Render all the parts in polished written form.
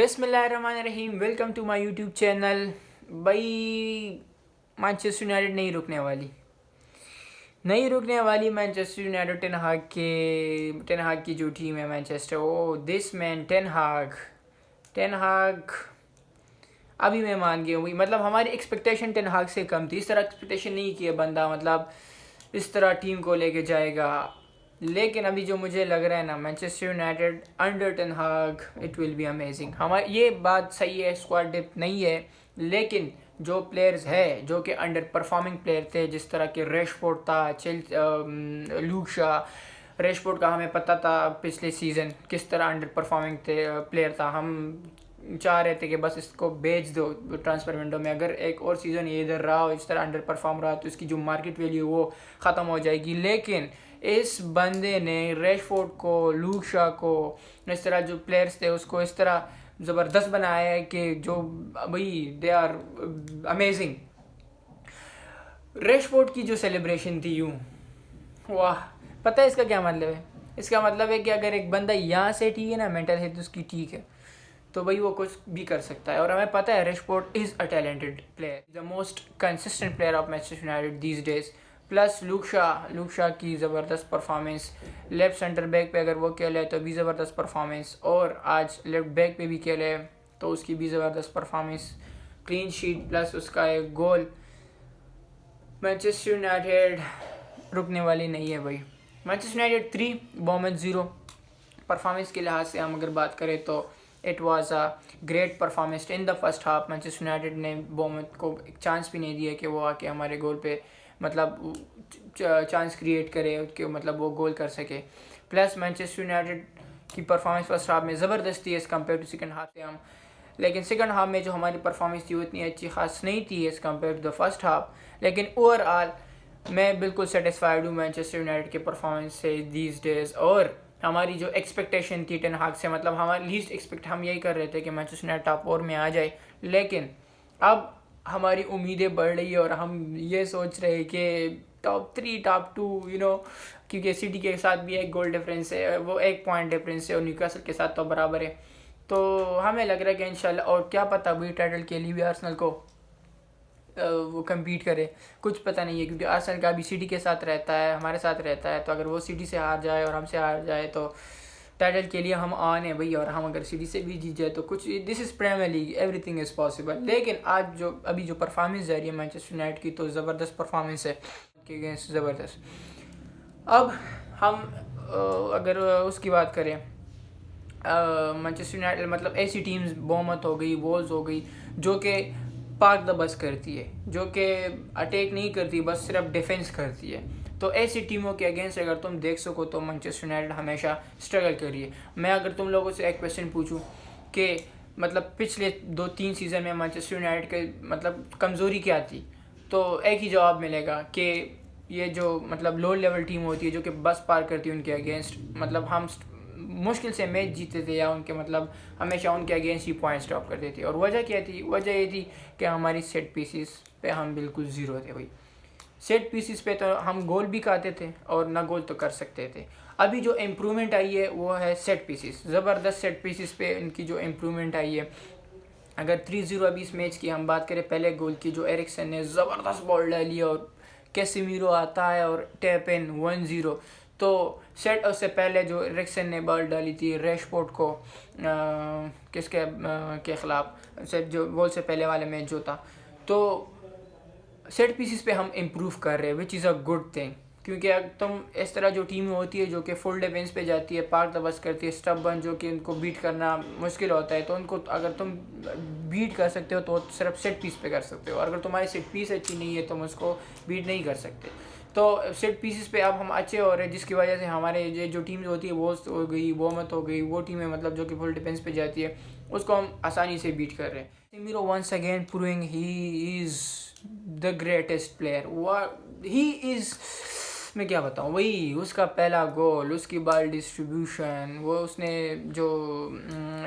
बिस्मिल्लाहिर्रहमानिर्रहीम, welcome to my YouTube channel. भाई Manchester United नहीं रुकने वाली मैनचेस्टर यूनाइटेड टेन हाग की जो टीम है Manchester, oh this man Ten Hag अभी मैं मान गया हूँ। मतलब हमारी एक्सपेक्टेशन टेन हाग से कम थी। इस तरह एक्सपेक्टेशन नहीं किया बंदा मतलब इस तरह टीम को लेके जाएगा। लेकिन अभी जो मुझे लग रहा है ना, मैनचेस्टर यूनाइटेड अंडर टेन हाग इट विल बी अमेजिंग। हमारी ये बात सही है, स्क्वाड डेप्थ नहीं है, लेकिन जो प्लेयर्स है जो कि अंडर परफॉर्मिंग प्लेयर थे, जिस तरह के रेशफोर्ड था, लूक शॉ। रेशफोर्ड का हमें पता था पिछले सीज़न किस तरह अंडर परफॉर्मिंग प्लेयर था। हम चाह रहे थे कि बस इसको बेच दो ट्रांसफर विंडो में। अगर एक और सीज़न ये इधर रहा, इस तरह अंडर परफॉर्म रहा, तो इसकी जो मार्केट वैल्यू वो ख़त्म हो जाएगी। लेकिन इस बंदे ने रेशफोर्ड को, लूक शॉ को, इस तरह जो प्लेयर्स थे उसको इस तरह ज़बरदस्त बनाया है कि जो भाई दे आर अमेजिंग। रेशफोर्ड की जो सेलिब्रेशन थी, यूँ वाह। पता है इसका क्या मतलब है? इसका मतलब है कि अगर एक बंदा यहाँ से ठीक है ना, मेंटल हेल्थ उसकी ठीक है, तो भाई वो कुछ भी कर सकता है। और हमें पता है रेशफोर्ड is a talented player, the most consistent player of Manchester United these days. Plus Luke Shaw की ज़बरदस्त परफॉर्मेंस। लेफ्ट सेंटर बैक पे अगर वो खेले तो भी ज़बरदस्त परफॉर्मेंस, और आज लेफ्ट बैक पे भी खेले तो उसकी भी ज़बरदस्त परफॉर्मेंस। क्लीन शीट प्लस उसका एक गोल। मैनचेस्टर यूनाइटेड रुकने वाली नहीं है भाई। Manchester United 3 Bournemouth 0। परफॉर्मेंस के लिहाज से हम अगर बात करें तो it was a great performance in the first half. Manchester United ने बॉर्नमथ को एक चांस भी नहीं दिया कि वो आके हमारे गोल पे मतलब चांस क्रिएट करे, कि मतलब वो गोल कर सके। प्लस मैनचेस्टर यूनाइटेड की परफॉर्मेंस फर्स्ट हाफ में ज़बरदस्त थी as compare to second half से हम। लेकिन सेकंड हाफ में जो हमारी परफॉर्मेंस थी वो इतनी अच्छी खास नहीं थी as compare to the first half. लेकिन ओवरऑल मैं बिल्कुल सेटिस्फाइड हूँ मैनचेस्टर यूनाइटेड के परफॉर्मेंस से दीज डेज़। और हमारी जो एक्सपेक्टेशन थी टेन हाग से, मतलब हमारी लीस्ट एक्सपेक्ट हम यही कर रहे थे कि मैनचेस्टर यूनाइटेड टॉप 4 में आ जाए। लेकिन अब हमारी उम्मीदें बढ़ रही है और हम ये सोच रहे हैं कि टॉप 3 टॉप 2 क्योंकि सिटी के साथ भी एक गोल डिफरेंस है, वो एक पॉइंट डिफरेंस है, और न्यूकासल के साथ तो बराबर है। तो हमें लग रहा है कि इंशाल्लाह, और क्या पता भी टाइटल के लिए भी आर्सेनल को वो कम्पीट करे, कुछ पता नहीं है। क्योंकि आर्सेनल का अभी सिटी के साथ रहता है, हमारे साथ रहता है, तो अगर वो सिटी से हार जाए और हमसे हार जाए तो टाइटल के लिए हम ऑन है भाई। और हम अगर सिटी से भी जीत जाए तो कुछ, this is Premier League, everything is possible. लेकिन आज जो अभी जो परफॉर्मेंस जा रही है मैनचेस्टर यूनाइटेड की, तो ज़बरदस्त परफॉर्मेंस है के अगेंस्ट, ज़बरदस्त। अब हम अगर उसकी बात करें, मैनचेस्टर यूनाइटेड मतलब ऐसी टीम्स, बोर्नमथ हो गई, वोल्स हो गई, जो कि पार्क द बस करती है, जो कि अटैक नहीं करती, बस सिर्फ डिफेंस करती है। तो ऐसी टीमों के अगेंस्ट अगर तुम देख सको तो मैनचेस्टर यूनाइटेड हमेशा स्ट्रगल करिए। मैं अगर तुम लोगों से एक क्वेश्चन पूछूं कि मतलब पिछले 2-3 सीज़न में मैनचेस्टर यूनाइटेड के मतलब कमज़ोरी क्या थी, तो एक ही जवाब मिलेगा कि ये जो मतलब लो लेवल टीम होती है जो कि बस पार करती है उनके अगेंस्ट, मतलब हम मुश्किल से मैच जीते थे, या उनके मतलब हमेशा उनके अगेंस्ट ही पॉइंट्स ड्रॉप करते थे। और वजह क्या थी? वजह ये थी कि हमारी सेट पीसीस पे हम बिल्कुल ज़ीरो थे भाई। सेट पीसीस पे तो हम गोल भी खाते थे और ना गोल तो कर सकते थे। अभी जो इम्प्रूवमेंट आई है वो है सेट पीसीस, ज़बरदस्त सेट पीसीस पे इनकी जो इम्प्रूवमेंट आई है। अगर 3-0 अभी इस मैच की हम बात करें, पहले गोल की जो एरिक्सन ने ज़बरदस्त बॉल डाली और कैसेमीरो आता है और टैप इन 1-0। तो सेट उससे पहले जो एरिक्सन ने बॉल डाली थी रेशफोर्ड को किसके के ख़िलाफ़, सेट जो गोल से पहले वाले मैच जो था, तो सेट पीसीस पे हम इम्प्रूव कर रहे हैं, which is a good thing. क्योंकि अगर तुम इस तरह जो टीम होती है जो कि फुल डिफेंस पे जाती है, पार्क द बस करती है, स्टबर्न, जो कि उनको बीट करना मुश्किल होता है, तो उनको अगर तुम बीट कर सकते हो तो सिर्फ सेट पीस पे कर सकते हो। अगर तुम्हारी सेट पीस अच्छी नहीं है तुम उसको बीट नहीं कर सकते। तो सेट पीसेस पे अब हम अच्छे हो रहे हैं, जिसकी वजह से हमारे ये जो टीम होती है वो हो गई, बोर्नमथ हो गई, वो टीमें मतलब जो कि फुल डिफेंस पे जाती है, उसको हम आसानी से बीट कर रहे हैं। Casemiro once again proving he is the greatest player. He is, मैं क्या बताऊँ, वही उसका पहला गोल, उसकी बॉल डिस्ट्रीब्यूशन, वो उसने जो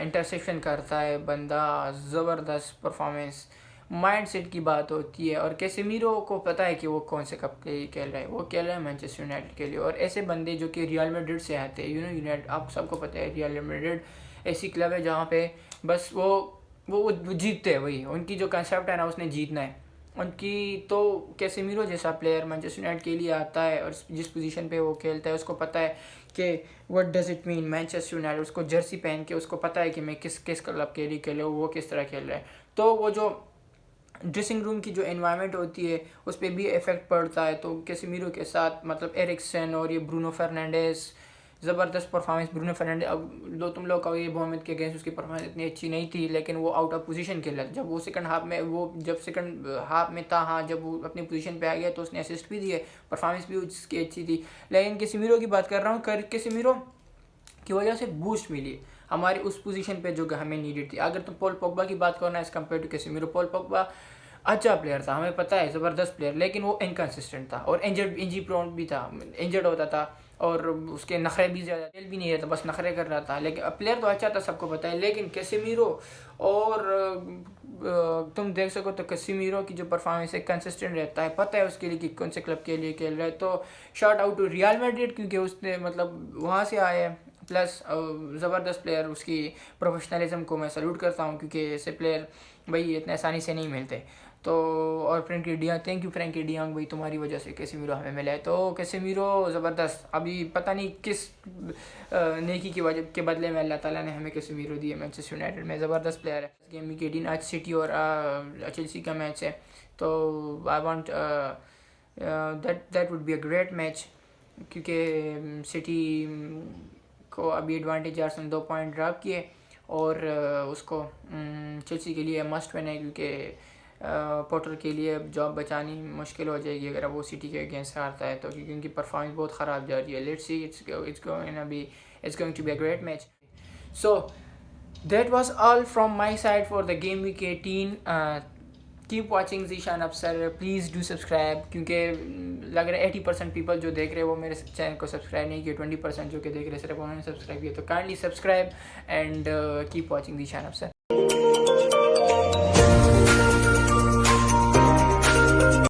इंटरसेप्शन करता है बंदा, ज़बरदस्त परफॉर्मेंस। माइंड सेट की बात होती है, और कैसेमीरो को पता है कि वो कौन से कप के लिए खेल रहा है, वो खेल रहा है मैनचेस्टर यूनाइटेड के लिए। और ऐसे बंदे जो कि रियल मैड्रिड से आते हैं, यूनाइटेड, आप सबको पता है रियल मैड्रिड ऐसी क्लब है जहाँ पे बस वो जीतते हैं, वही उनकी जो कंसेप्ट है ना, उसने जीतना है उनकी। तो कैसेमीरो जैसा प्लेयर मैनचेस्टर यूनाइटेड के लिए आता है और जिस पोजीशन पे वो खेलता है उसको पता है कि what does it mean Manchester United. उसको जर्सी पहन के उसको पता है कि मैं किस किस क्लब के लिए खेल रहा हूँ, वो किस तरह खेल रहा है। तो वो जो ड्रेसिंग रूम की जो एनवायरनमेंट होती है उस पर भी इफ़ेक्ट पड़ता है। तो कैसेमीरो के साथ मतलब एरिक्सन और ये ब्रूनो फर्नांडिस, ज़बरदस्त परफॉर्मेंस ब्रूनो फर्नांडिस। अब तुम लोग कहोगे बोर्नमouth के अगेंस्ट उसकी परफॉर्मेंस इतनी अच्छी नहीं थी, लेकिन वो आउट ऑफ पोजीशन खेला जब वो सेकंड हाफ में, वो जब सेकंड हाफ में था, हाँ जब वो अपनी पोजीशन पे आ गया तो उसने असिस्ट भी दिए, परफॉर्मेंस भी उसकी अच्छी थी। लेकिन कैसेमीरो की बात कर रहा हूँ, कैसेमीरो की वजह से बूस्ट मिली हमारी उस पोजीशन पे जो हमें नीडेड थी। अगर तुम पॉल पोग्बा की बात करो ना as compare to Casemiro, Paul Pogba अच्छा प्लेयर था, हमें पता है ज़बरदस्त प्लेयर, लेकिन वो इनकन्सिस्टेंट था और इंजरी प्रोन भी था, इंजर्ड होता था और उसके नखरे भी ज़्यादा, खेल भी नहीं रहता, बस नखरे कर रहा था। लेकिन प्लेयर तो अच्छा था, सबको पता है। लेकिन कैसेमीरो और तुम देख सको तो कैसेमीरो की जो परफॉर्मेंस है कंसिस्टेंट रहता है, पता है उसके लिए कि कौन से क्लब के लिए खेल रहा है। तो shout out to Real Madrid, क्योंकि उसने मतलब वहाँ से आया है, प्लस ज़बरदस्त प्लेयर, उसकी प्रोफेशनलिज्म को मैं सल्यूट करता हूँ, क्योंकि ऐसे प्लेयर भाई इतने आसानी से नहीं मिलते। तो और Frenkie de Jong, thank you Frenkie de Jong भाई, तुम्हारी वजह से कैसेमीरो हमें मिला है। तो कैसेमीरो ज़बरदस्त, अभी पता नहीं किस नेकी की वजह के बदले में अल्लाह ताला ने हमें कैसेमीरो दिया मैनचेस्टर यूनाइटेड में, ज़बरदस्त प्लेयर है। गेम वीक 18 आज सिटी और चेल्सी का मैच है, तो I want that would be a great match, क्योंकि सिटी को अभी एडवांटेज आर्सेनल 2 पॉइंट ड्रॉप किए और उसको चेल्सी के लिए मस्ट विन है, क्योंकि पोर्टर के लिए जॉब बचानी मुश्किल हो जाएगी अगर वो सिटी के अगेंस्ट हारता है, तो क्योंकि उनकी परफॉर्मेंस बहुत ख़राब जा रही है। Let's see, it's going to be a great match. So that was all from my side for the game week 18। Keep watching Zeeshan Afsar, please do subscribe, क्योंकि लग रहा है 80% पीपल जो देख रहे हैं वो मेरे चैनल को सब्सक्राइब नहीं किए, 20% जो कि देख रहे हैं सिर्फ उन्होंने सब्सक्राइब किया। तो kindly subscribe and keep watching Zeeshan अफसर।